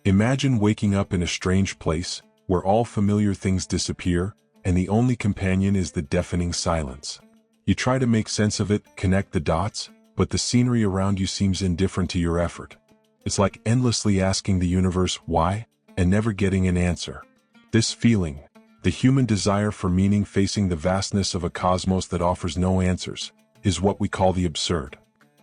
Imagine waking up in a strange place, where all familiar things disappear, and the only companion is the deafening silence. You try to make sense of it, connect the dots, but the scenery around you seems indifferent to your effort. It's like endlessly asking the universe why, and never getting an answer. This feeling, the human desire for meaning facing the vastness of a cosmos that offers no answers, is what we call the absurd.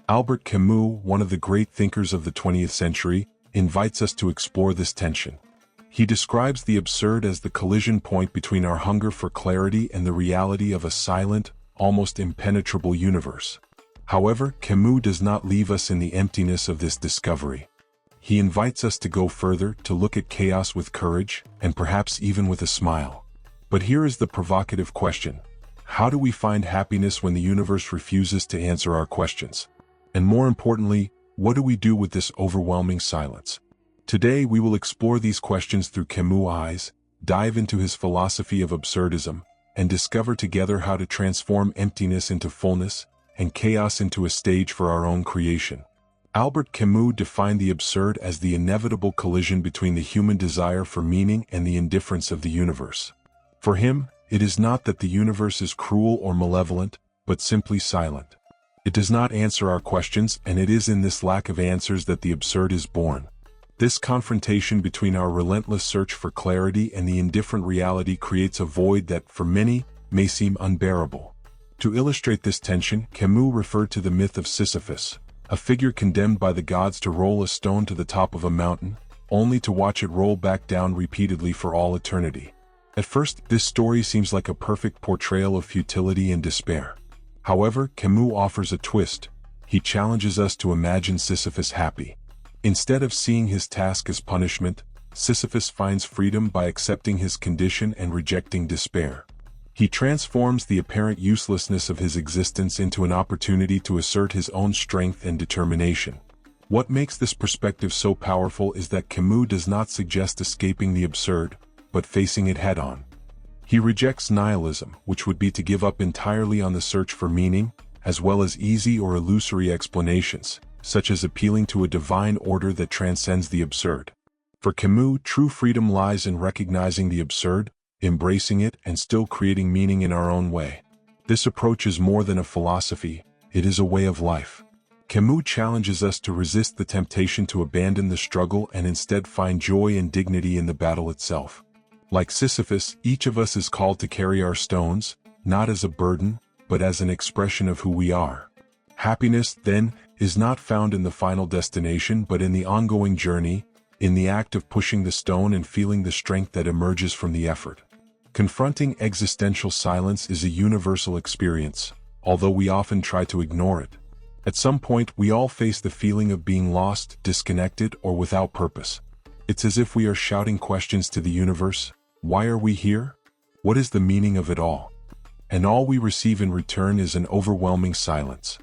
Albert Camus, one of the great thinkers of the 20th century, invites us to explore this tension. He describes the absurd as the collision point between our hunger for clarity and the reality of a silent, almost impenetrable universe. However, Camus does not leave us in the emptiness of this discovery. He invites us to go further, to look at chaos with courage, and perhaps even with a smile. But here is the provocative question. How do we find happiness when the universe refuses to answer our questions? And more importantly, what do we do with this overwhelming silence? Today we will explore these questions through Camus' eyes, dive into his philosophy of absurdism, and discover together how to transform emptiness into fullness, and chaos into a stage for our own creation. Albert Camus defined the absurd as the inevitable collision between the human desire for meaning and the indifference of the universe. For him, it is not that the universe is cruel or malevolent, but simply silent. It does not answer our questions, and it is in this lack of answers that the absurd is born. This confrontation between our relentless search for clarity and the indifferent reality creates a void that, for many, may seem unbearable. To illustrate this tension, Camus referred to the myth of Sisyphus, a figure condemned by the gods to roll a stone to the top of a mountain, only to watch it roll back down repeatedly for all eternity. At first, this story seems like a perfect portrayal of futility and despair. However, Camus offers a twist. He challenges us to imagine Sisyphus happy. Instead of seeing his task as punishment, Sisyphus finds freedom by accepting his condition and rejecting despair. He transforms the apparent uselessness of his existence into an opportunity to assert his own strength and determination. What makes this perspective so powerful is that Camus does not suggest escaping the absurd, but facing it head-on. He rejects nihilism, which would be to give up entirely on the search for meaning, as well as easy or illusory explanations, such as appealing to a divine order that transcends the absurd. For Camus, true freedom lies in recognizing the absurd, embracing it, and still creating meaning in our own way. This approach is more than a philosophy, it is a way of life. Camus challenges us to resist the temptation to abandon the struggle and instead find joy and dignity in the battle itself. Like Sisyphus, each of us is called to carry our stones, not as a burden, but as an expression of who we are. Happiness, then, is not found in the final destination but in the ongoing journey, in the act of pushing the stone and feeling the strength that emerges from the effort. Confronting existential silence is a universal experience, although we often try to ignore it. At some point, we all face the feeling of being lost, disconnected, or without purpose. It's as if we are shouting questions to the universe. Why are we here? What is the meaning of it all? And all we receive in return is an overwhelming silence.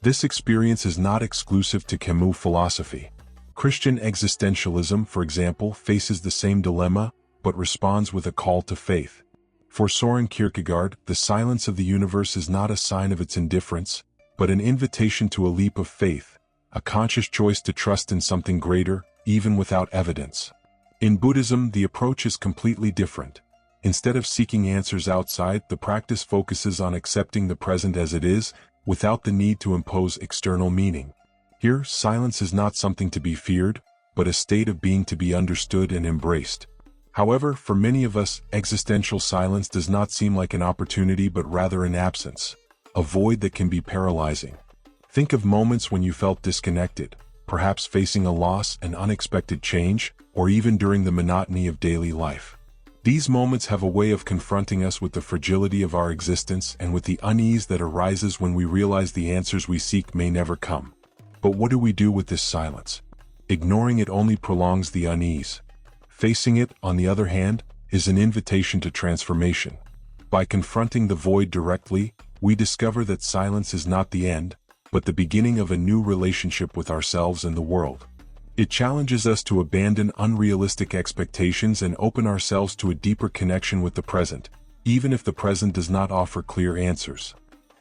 This experience is not exclusive to Camus' philosophy. Christian existentialism, for example, faces the same dilemma, but responds with a call to faith. For Søren Kierkegaard, the silence of the universe is not a sign of its indifference, but an invitation to a leap of faith, a conscious choice to trust in something greater, even without evidence. In Buddhism, the approach is completely different. Instead of seeking answers outside, the practice focuses on accepting the present as it is, without the need to impose external meaning. Here, silence is not something to be feared, but a state of being to be understood and embraced. However, for many of us, existential silence does not seem like an opportunity but rather an absence, a void that can be paralyzing. Think of moments when you felt disconnected, perhaps facing a loss, an unexpected change, or even during the monotony of daily life. These moments have a way of confronting us with the fragility of our existence and with the unease that arises when we realize the answers we seek may never come. But what do we do with this silence? Ignoring it only prolongs the unease. Facing it, on the other hand, is an invitation to transformation. By confronting the void directly, we discover that silence is not the end, but the beginning of a new relationship with ourselves and the world. It challenges us to abandon unrealistic expectations and open ourselves to a deeper connection with the present, even if the present does not offer clear answers.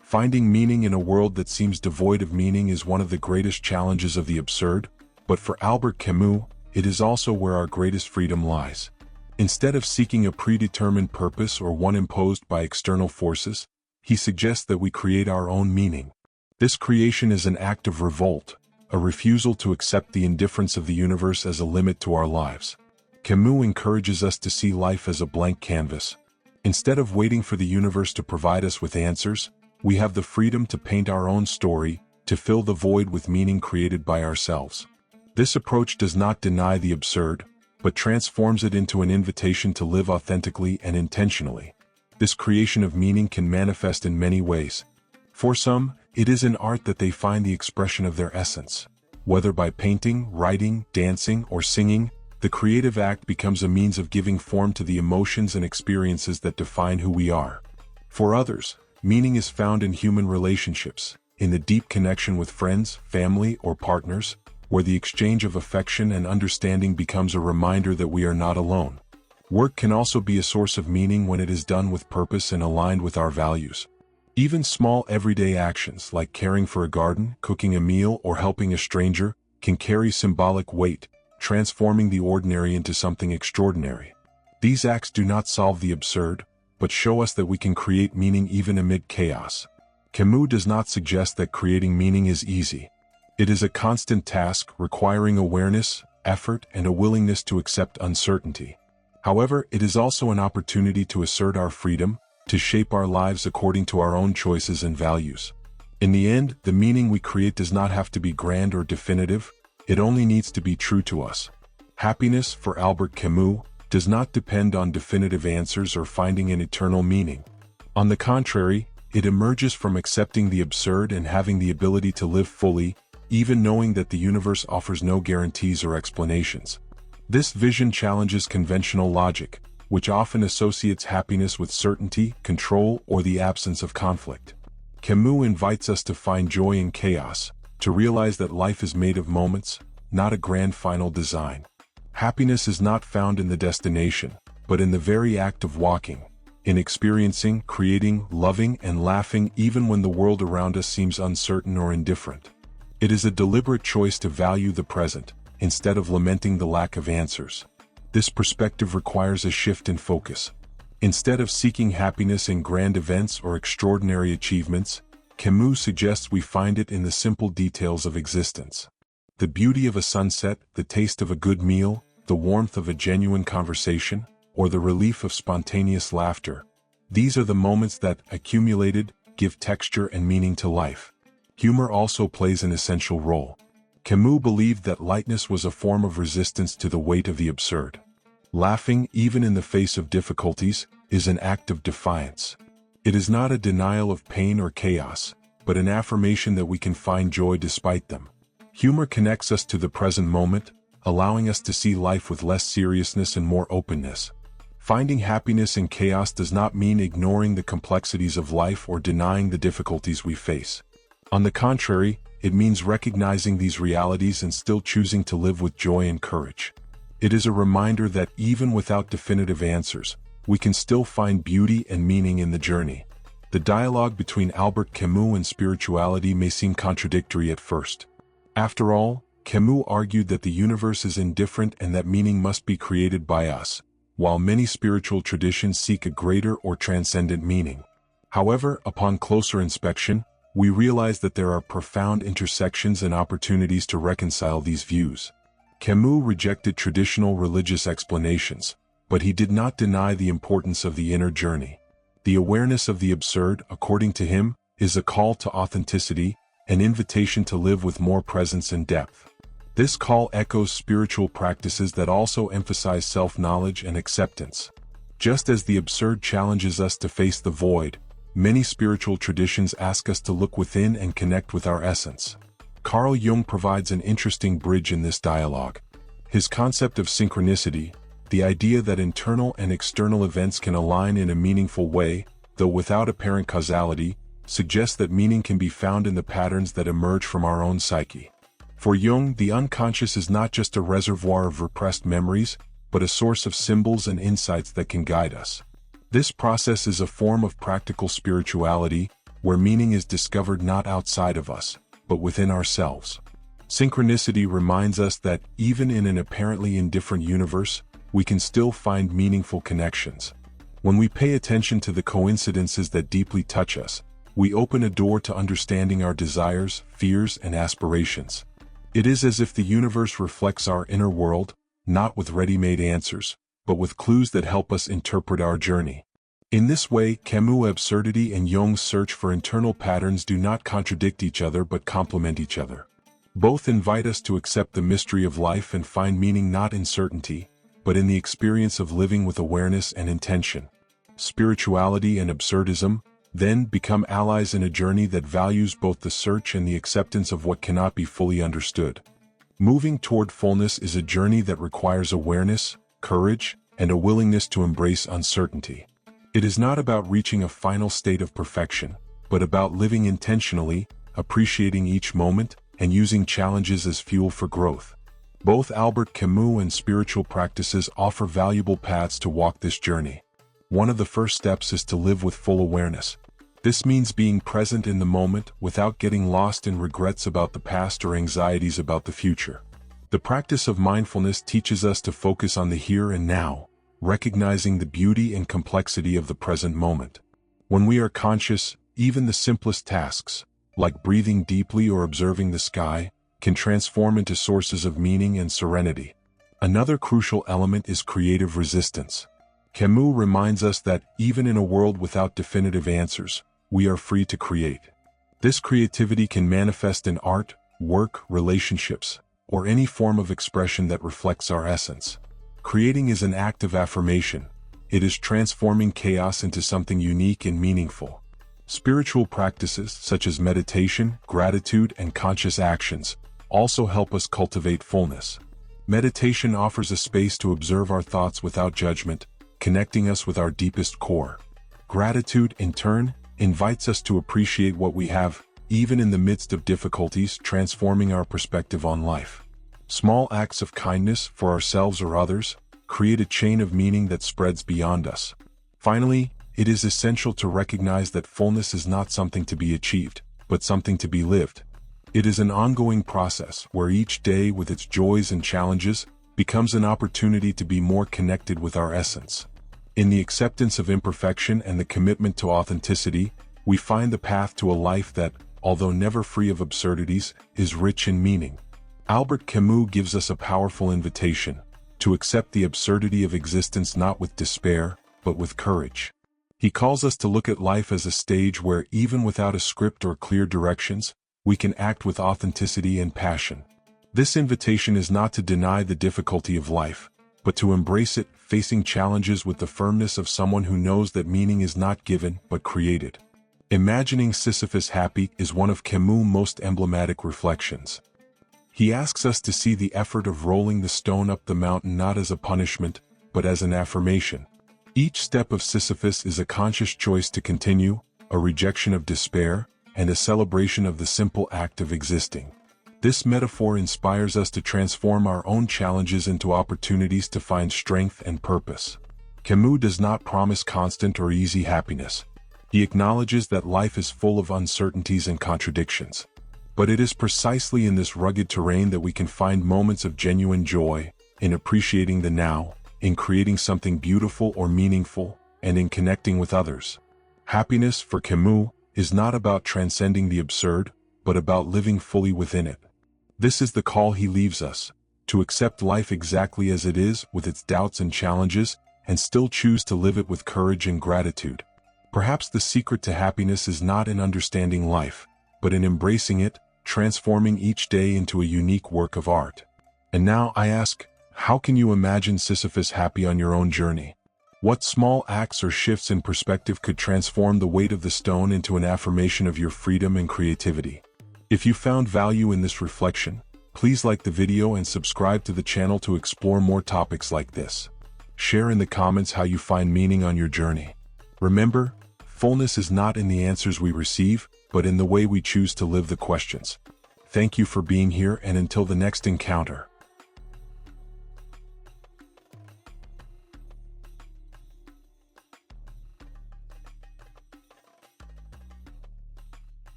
Finding meaning in a world that seems devoid of meaning is one of the greatest challenges of the absurd, but for Albert Camus, it is also where our greatest freedom lies. Instead of seeking a predetermined purpose or one imposed by external forces, he suggests that we create our own meaning. This creation is an act of revolt, a refusal to accept the indifference of the universe as a limit to our lives. Camus encourages us to see life as a blank canvas. Instead of waiting for the universe to provide us with answers, we have the freedom to paint our own story, to fill the void with meaning created by ourselves. This approach does not deny the absurd, but transforms it into an invitation to live authentically and intentionally. This creation of meaning can manifest in many ways. For some, it is in art that they find the expression of their essence. Whether by painting, writing, dancing, or singing, the creative act becomes a means of giving form to the emotions and experiences that define who we are. For others, meaning is found in human relationships, in the deep connection with friends, family, or partners, where the exchange of affection and understanding becomes a reminder that we are not alone. Work can also be a source of meaning when it is done with purpose and aligned with our values. Even small everyday actions like caring for a garden, cooking a meal, or helping a stranger can carry symbolic weight, transforming the ordinary into something extraordinary. These acts do not solve the absurd, but show us that we can create meaning even amid chaos. Camus does not suggest that creating meaning is easy. It is a constant task requiring awareness, effort, and a willingness to accept uncertainty. However, it is also an opportunity to assert our freedom, to shape our lives according to our own choices and values. In the end, the meaning we create does not have to be grand or definitive, it only needs to be true to us. Happiness, for Albert Camus, does not depend on definitive answers or finding an eternal meaning. On the contrary, it emerges from accepting the absurd and having the ability to live fully, even knowing that the universe offers no guarantees or explanations. This vision challenges conventional logic, which often associates happiness with certainty, control, or the absence of conflict. Camus invites us to find joy in chaos, to realize that life is made of moments, not a grand final design. Happiness is not found in the destination, but in the very act of walking, in experiencing, creating, loving, and laughing even when the world around us seems uncertain or indifferent. It is a deliberate choice to value the present, instead of lamenting the lack of answers. This perspective requires a shift in focus. Instead of seeking happiness in grand events or extraordinary achievements, Camus suggests we find it in the simple details of existence. The beauty of a sunset, the taste of a good meal, the warmth of a genuine conversation, or the relief of spontaneous laughter. These are the moments that, accumulated, give texture and meaning to life. Humor also plays an essential role. Camus believed that lightness was a form of resistance to the weight of the absurd. Laughing, even in the face of difficulties, is an act of defiance. It is not a denial of pain or chaos, but an affirmation that we can find joy despite them. Humor connects us to the present moment, allowing us to see life with less seriousness and more openness. Finding happiness in chaos does not mean ignoring the complexities of life or denying the difficulties we face. On the contrary, it means recognizing these realities and still choosing to live with joy and courage. It is a reminder that even without definitive answers, we can still find beauty and meaning in the journey. The dialogue between Albert Camus and spirituality may seem contradictory at first. After all, Camus argued that the universe is indifferent and that meaning must be created by us, while many spiritual traditions seek a greater or transcendent meaning. However, upon closer inspection, we realize that there are profound intersections and opportunities to reconcile these views. Camus rejected traditional religious explanations, but he did not deny the importance of the inner journey. The awareness of the absurd, according to him, is a call to authenticity, an invitation to live with more presence and depth. This call echoes spiritual practices that also emphasize self-knowledge and acceptance. Just as the absurd challenges us to face the void, many spiritual traditions ask us to look within and connect with our essence. Carl Jung provides an interesting bridge in this dialogue. His concept of synchronicity, the idea that internal and external events can align in a meaningful way, though without apparent causality, suggests that meaning can be found in the patterns that emerge from our own psyche. For Jung, the unconscious is not just a reservoir of repressed memories, but a source of symbols and insights that can guide us. This process is a form of practical spirituality, where meaning is discovered not outside of us, but within ourselves. Synchronicity reminds us that even in an apparently indifferent universe, we can still find meaningful connections. When we pay attention to the coincidences that deeply touch us, we open a door to understanding our desires, fears, and aspirations. It is as if the universe reflects our inner world, not with ready-made answers, but with clues that help us interpret our journey. In this way, Camus' absurdity and Jung's search for internal patterns do not contradict each other but complement each other. Both invite us to accept the mystery of life and find meaning not in certainty, but in the experience of living with awareness and intention. Spirituality and absurdism, then, become allies in a journey that values both the search and the acceptance of what cannot be fully understood. Moving toward fullness is a journey that requires awareness, courage, and a willingness to embrace uncertainty. It is not about reaching a final state of perfection, but about living intentionally, appreciating each moment, and using challenges as fuel for growth. Both Albert Camus and spiritual practices offer valuable paths to walk this journey. One of the first steps is to live with full awareness. This means being present in the moment without getting lost in regrets about the past or anxieties about the future. The practice of mindfulness teaches us to focus on the here and now, recognizing the beauty and complexity of the present moment. When we are conscious, even the simplest tasks, like breathing deeply or observing the sky, can transform into sources of meaning and serenity. Another crucial element is creative resistance. Camus reminds us that even in a world without definitive answers, we are free to create. This creativity can manifest in art, work, relationships, or any form of expression that reflects our essence. Creating is an act of affirmation. It is transforming chaos into something unique and meaningful. Spiritual practices, such as meditation, gratitude, and conscious actions, also help us cultivate fullness. Meditation offers a space to observe our thoughts without judgment, connecting us with our deepest core. Gratitude, in turn, invites us to appreciate what we have, even in the midst of difficulties, transforming our perspective on life. Small acts of kindness, for ourselves or others, create a chain of meaning that spreads beyond us. Finally, it is essential to recognize that fullness is not something to be achieved, but something to be lived. It is an ongoing process where each day, with its joys and challenges, becomes an opportunity to be more connected with our essence. In the acceptance of imperfection and the commitment to authenticity, we find the path to a life that, although never free of absurdities, is rich in meaning. Albert Camus gives us a powerful invitation to accept the absurdity of existence not with despair, but with courage. He calls us to look at life as a stage where, even without a script or clear directions, we can act with authenticity and passion. This invitation is not to deny the difficulty of life, but to embrace it, facing challenges with the firmness of someone who knows that meaning is not given, but created. Imagining Sisyphus happy is one of Camus' most emblematic reflections. He asks us to see the effort of rolling the stone up the mountain not as a punishment, but as an affirmation. Each step of Sisyphus is a conscious choice to continue, a rejection of despair, and a celebration of the simple act of existing. This metaphor inspires us to transform our own challenges into opportunities to find strength and purpose. Camus does not promise constant or easy happiness. He acknowledges that life is full of uncertainties and contradictions. But it is precisely in this rugged terrain that we can find moments of genuine joy, in appreciating the now, in creating something beautiful or meaningful, and in connecting with others. Happiness, for Camus, is not about transcending the absurd, but about living fully within it. This is the call he leaves us, to accept life exactly as it is, with its doubts and challenges, and still choose to live it with courage and gratitude. Perhaps the secret to happiness is not in understanding life, but in embracing it, transforming each day into a unique work of art. And now I ask, how can you imagine Sisyphus happy on your own journey? What small acts or shifts in perspective could transform the weight of the stone into an affirmation of your freedom and creativity? If you found value in this reflection, please like the video and subscribe to the channel to explore more topics like this. Share in the comments how you find meaning on your journey. Remember, fullness is not in the answers we receive, but in the way we choose to live the questions. Thank you for being here, and until the next encounter.